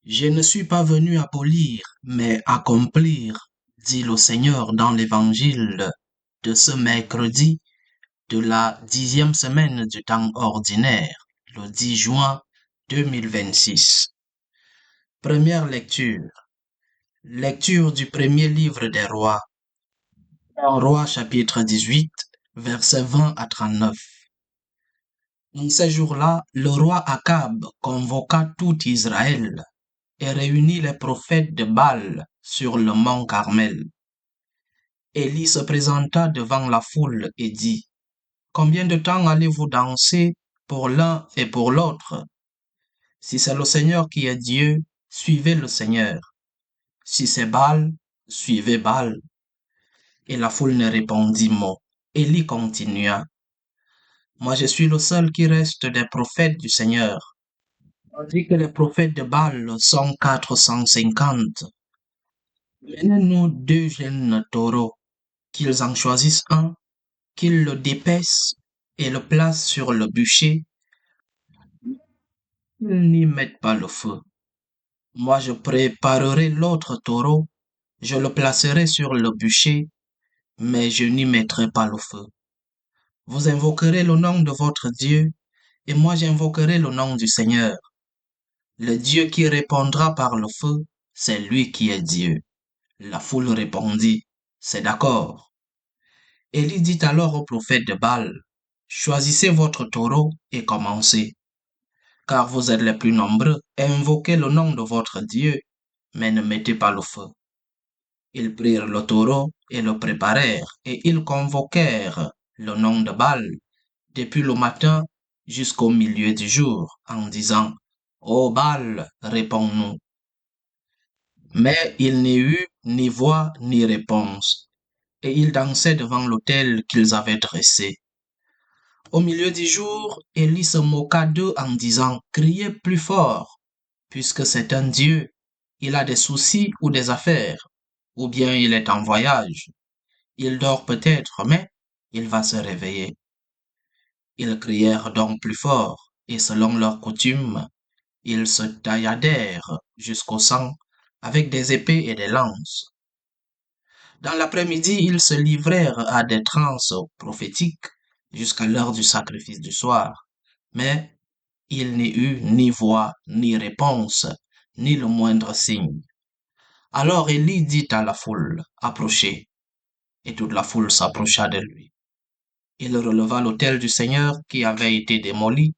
Je ne suis pas venu abolir, mais accomplir, dit le Seigneur dans l'évangile de ce mercredi de la 10e semaine du temps ordinaire, le 10 juin 2026. Première lecture. Lecture du premier livre des rois. Un roi chapitre 18, versets 20 à 39. En ces jours-là, le roi Akab convoqua tout Israël et réunit les prophètes de Baal sur le mont Carmel. Élie se présenta devant la foule et dit, combien de temps allez-vous danser pour l'un et pour l'autre? Si c'est le Seigneur qui est Dieu, suivez le Seigneur. Si c'est Baal, suivez Baal. Et la foule ne répondit mot. Élie continua, moi je suis le seul qui reste des prophètes du Seigneur. Tandis que les prophètes de Baal sont 450. Menez-nous deux jeunes taureaux, qu'ils en choisissent un, qu'ils le dépaissent et le placent sur le bûcher, qu'ils n'y mettent pas le feu. Moi je préparerai l'autre taureau, je le placerai sur le bûcher, mais je n'y mettrai pas le feu. Vous invoquerez le nom de votre Dieu, et moi j'invoquerai le nom du Seigneur. Le Dieu qui répondra par le feu, c'est lui qui est Dieu. La foule répondit, c'est d'accord. Élie dit alors au prophète de Baal, choisissez votre taureau et commencez, car vous êtes les plus nombreux, et invoquez le nom de votre Dieu, mais ne mettez pas le feu. Ils prirent le taureau et le préparèrent, et ils convoquèrent le nom de Baal depuis le matin jusqu'au milieu du jour, en disant, ô Baal, réponds-nous. Mais il n'y eut ni voix ni réponse, et ils dansaient devant l'autel qu'ils avaient dressé. Au milieu du jour, Élie se moqua d'eux en disant, criez plus fort, puisque c'est un Dieu. Il a des soucis ou des affaires, ou bien il est en voyage. Il dort peut-être, mais il va se réveiller. Ils crièrent donc plus fort, et selon leur coutume, ils se tailladèrent jusqu'au sang avec des épées et des lances. Dans l'après-midi, ils se livrèrent à des transes prophétiques jusqu'à l'heure du sacrifice du soir. Mais il n'y eut ni voix, ni réponse, ni le moindre signe. Alors Élie dit à la foule, approchez. Et toute la foule s'approcha de lui. Il releva l'autel du Seigneur qui avait été démoli.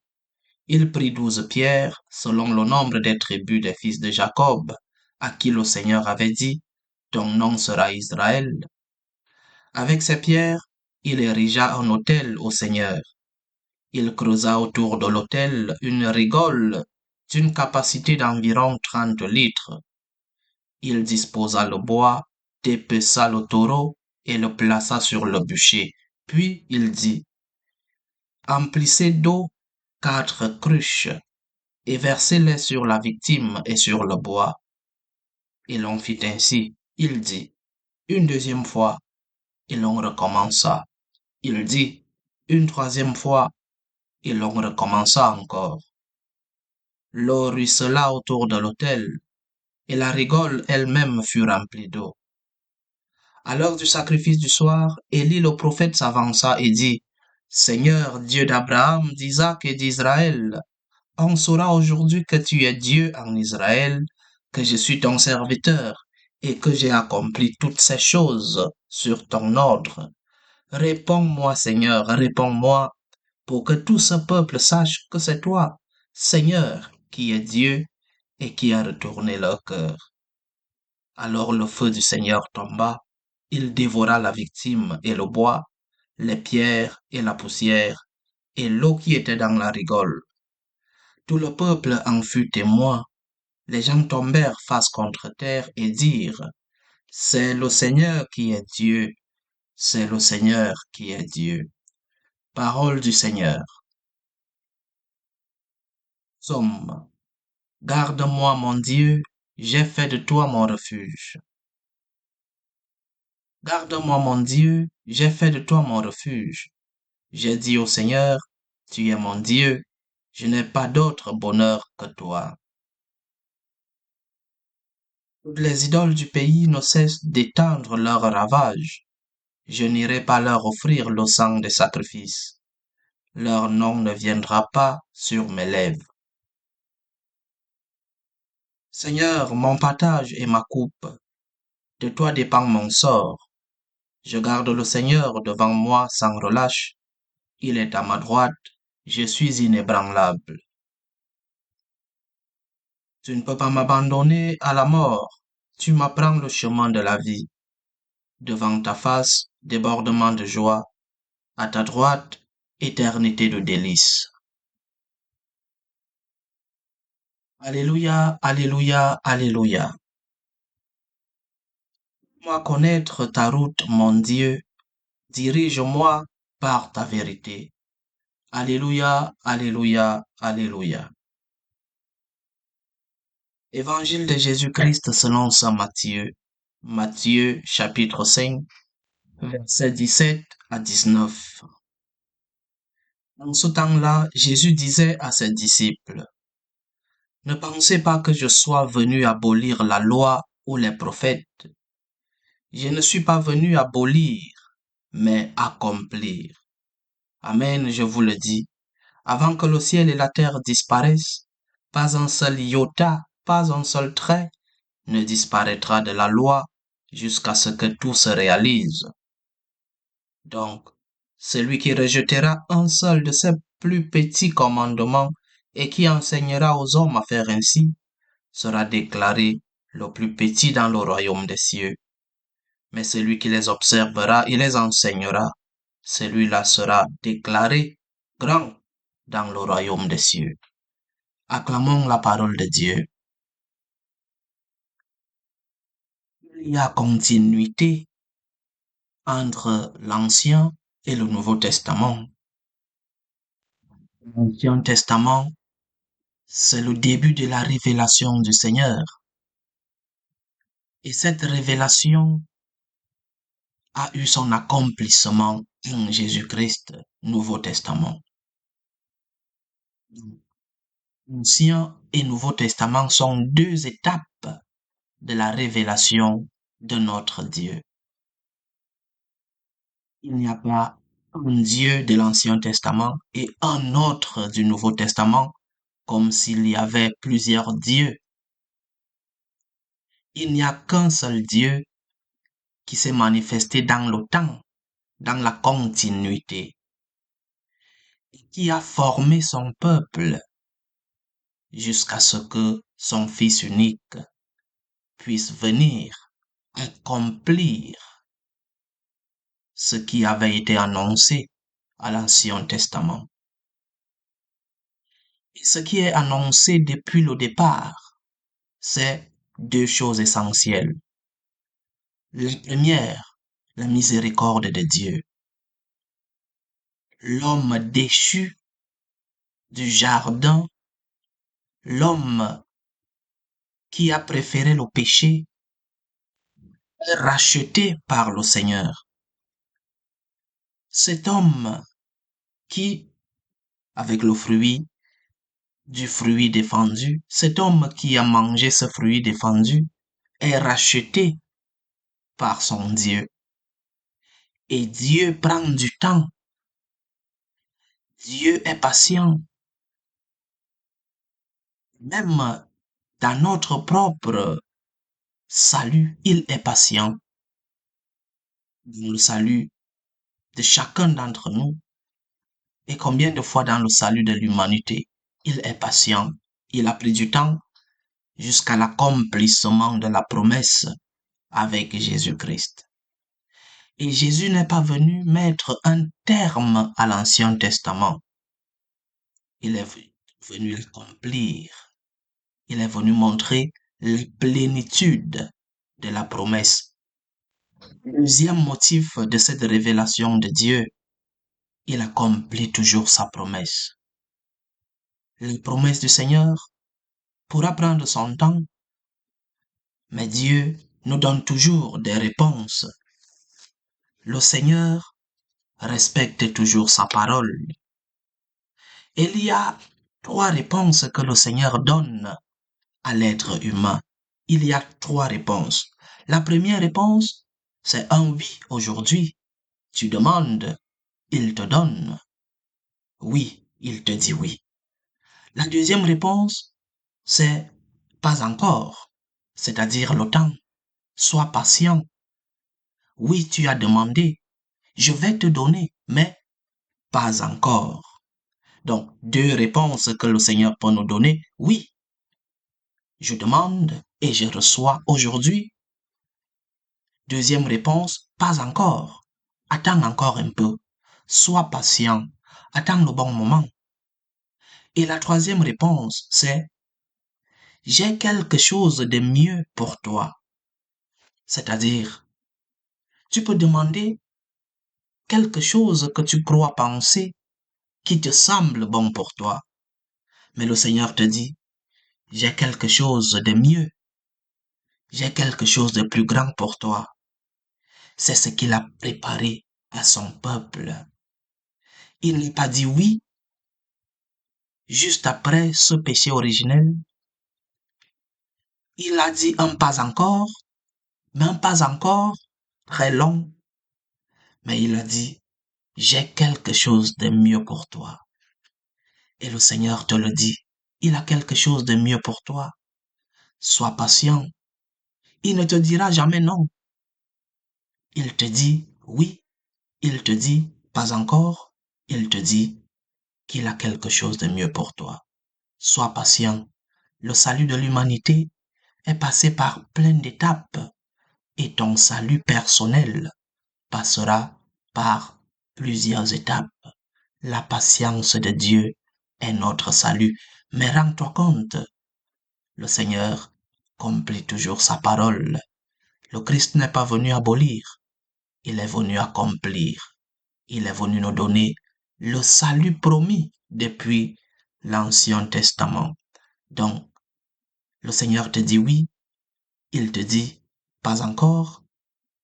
Il prit 12 pierres, selon le nombre des tribus des fils de Jacob, à qui le Seigneur avait dit, ton nom sera Israël. Avec ces pierres, il érigea un autel au Seigneur. Il creusa autour de l'autel une rigole d'une capacité d'environ 30 litres. Il disposa le bois, dépeça le taureau et le plaça sur le bûcher. Puis il dit, emplissez d'eau 4 cruches et versez-les sur la victime et sur le bois. Et l'on fit ainsi. Il dit, une deuxième fois, et l'on recommença. Il dit, une troisième fois, et l'on recommença encore. L'eau ruissela autour de l'autel, et la rigole elle-même fut remplie d'eau. À l'heure du sacrifice du soir, Élie le prophète s'avança et dit, Seigneur, Dieu d'Abraham, d'Isaac et d'Israël, on saura aujourd'hui que tu es Dieu en Israël, que je suis ton serviteur et que j'ai accompli toutes ces choses sur ton ordre. Réponds-moi, Seigneur, réponds-moi, pour que tout ce peuple sache que c'est toi, Seigneur, qui es Dieu et qui a retourné leur cœur. Alors le feu du Seigneur tomba, il dévora la victime et le bois, les pierres et la poussière, et l'eau qui était dans la rigole. Tout le peuple en fut témoin. Les gens tombèrent face contre terre et dirent, c'est le Seigneur qui est Dieu, c'est le Seigneur qui est Dieu. Parole du Seigneur. Somme. Garde-moi, mon Dieu, j'ai fait de toi mon refuge. Garde-moi, mon Dieu, j'ai fait de toi mon refuge. J'ai dit au Seigneur, tu es mon Dieu, je n'ai pas d'autre bonheur que toi. Toutes les idoles du pays ne cessent d'étendre leurs ravages. Je n'irai pas leur offrir le sang des sacrifices. Leur nom ne viendra pas sur mes lèvres. Seigneur, mon partage et ma coupe, de toi dépend mon sort. Je garde le Seigneur devant moi sans relâche. Il est à ma droite, je suis inébranlable. Tu ne peux pas m'abandonner à la mort. Tu m'apprends le chemin de la vie. Devant ta face, débordement de joie. À ta droite, éternité de délices. Alléluia, alléluia, alléluia. Moi connaître ta route, mon Dieu. Dirige-moi par ta vérité. Alléluia, alléluia, alléluia. Évangile de Jésus-Christ selon saint Matthieu. Matthieu chapitre 5, versets 17 à 19. En ce temps-là, Jésus disait à ses disciples, ne pensez pas que je sois venu abolir la loi ou les prophètes. Je ne suis pas venu abolir, mais accomplir. Amen, je vous le dis. Avant que le ciel et la terre disparaissent, pas un seul iota, pas un seul trait ne disparaîtra de la loi jusqu'à ce que tout se réalise. Donc, celui qui rejettera un seul de ces plus petits commandements et qui enseignera aux hommes à faire ainsi, sera déclaré le plus petit dans le royaume des cieux. Mais celui qui les observera et les enseignera, celui-là sera déclaré grand dans le royaume des cieux. Acclamons la parole de Dieu. Il y a continuité entre l'Ancien et le Nouveau Testament. L'Ancien Testament, c'est le début de la révélation du Seigneur. Et cette révélation a eu son accomplissement en Jésus-Christ, Nouveau Testament. Ancien et Nouveau Testament sont deux étapes de la révélation de notre Dieu. Il n'y a pas un Dieu de l'Ancien Testament et un autre du Nouveau Testament, comme s'il y avait plusieurs dieux. Il n'y a qu'un seul Dieu qui s'est manifesté dans le temps, dans la continuité, et qui a formé son peuple jusqu'à ce que son Fils unique puisse venir accomplir ce qui avait été annoncé à l'Ancien Testament. Et ce qui est annoncé depuis le départ, c'est deux choses essentielles. La première, la miséricorde de Dieu. L'homme déchu du jardin, l'homme qui a préféré le péché, est racheté par le Seigneur. Cet homme qui, avec le fruit du fruit défendu, cet homme qui a mangé ce fruit défendu est racheté par son Dieu. Et Dieu prend du temps. Dieu est patient. Même dans notre propre salut, il est patient. Dans le salut de chacun d'entre nous. Et combien de fois dans le salut de l'humanité, il est patient. Il a pris du temps jusqu'à l'accomplissement de la promesse avec Jésus-Christ. Et Jésus n'est pas venu mettre un terme à l'Ancien Testament. Il est venu l'accomplir. Il est venu montrer la plénitude de la promesse. Deuxième motif de cette révélation de Dieu, il accomplit toujours sa promesse. La promesse du Seigneur pourra prendre son temps, mais Dieu nous donne toujours des réponses. Le Seigneur respecte toujours sa parole. Il y a trois réponses que le Seigneur donne à l'être humain. il y a trois réponses. La première réponse, c'est un oui aujourd'hui. Tu demandes, il te donne. Oui, il te dit oui. La deuxième réponse, c'est pas encore, c'est-à-dire le temps. Sois patient. Oui, tu as demandé, je vais te donner, mais pas encore. Donc, deux réponses que le Seigneur peut nous donner. Oui, je demande et je reçois aujourd'hui. Deuxième réponse, pas encore. Attends encore un peu. Sois patient. Attends le bon moment. Et la troisième réponse, c'est j'ai quelque chose de mieux pour toi. C'est-à-dire, tu peux demander quelque chose que tu crois penser qui te semble bon pour toi. Mais le Seigneur te dit, j'ai quelque chose de mieux. J'ai quelque chose de plus grand pour toi. C'est ce qu'il a préparé à son peuple. Il n'a pas dit oui juste après ce péché originel. Il a dit un pas encore, mais un pas encore très long. Mais il a dit, j'ai quelque chose de mieux pour toi. Et le Seigneur te le dit, il a quelque chose de mieux pour toi. Sois patient. Il ne te dira jamais non. Il te dit oui. Il te dit pas encore. Il te dit qu'il a quelque chose de mieux pour toi. Sois patient. Le salut de l'humanité est passé par plein d'étapes et ton salut personnel passera par plusieurs étapes. La patience de Dieu est notre salut. Mais rends-toi compte, le Seigneur accomplit toujours sa parole. Le Christ n'est pas venu abolir, il est venu accomplir. Il est venu nous donner le salut promis depuis l'Ancien Testament. Donc, le Seigneur te dit oui, il te dit pas encore,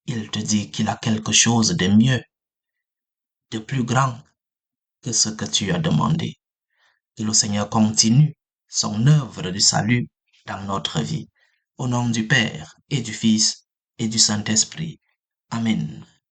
il te dit qu'il a quelque chose de mieux, de plus grand que ce que tu as demandé. Que le Seigneur continue son œuvre de salut dans notre vie. Au nom du Père et du Fils et du Saint-Esprit. Amen.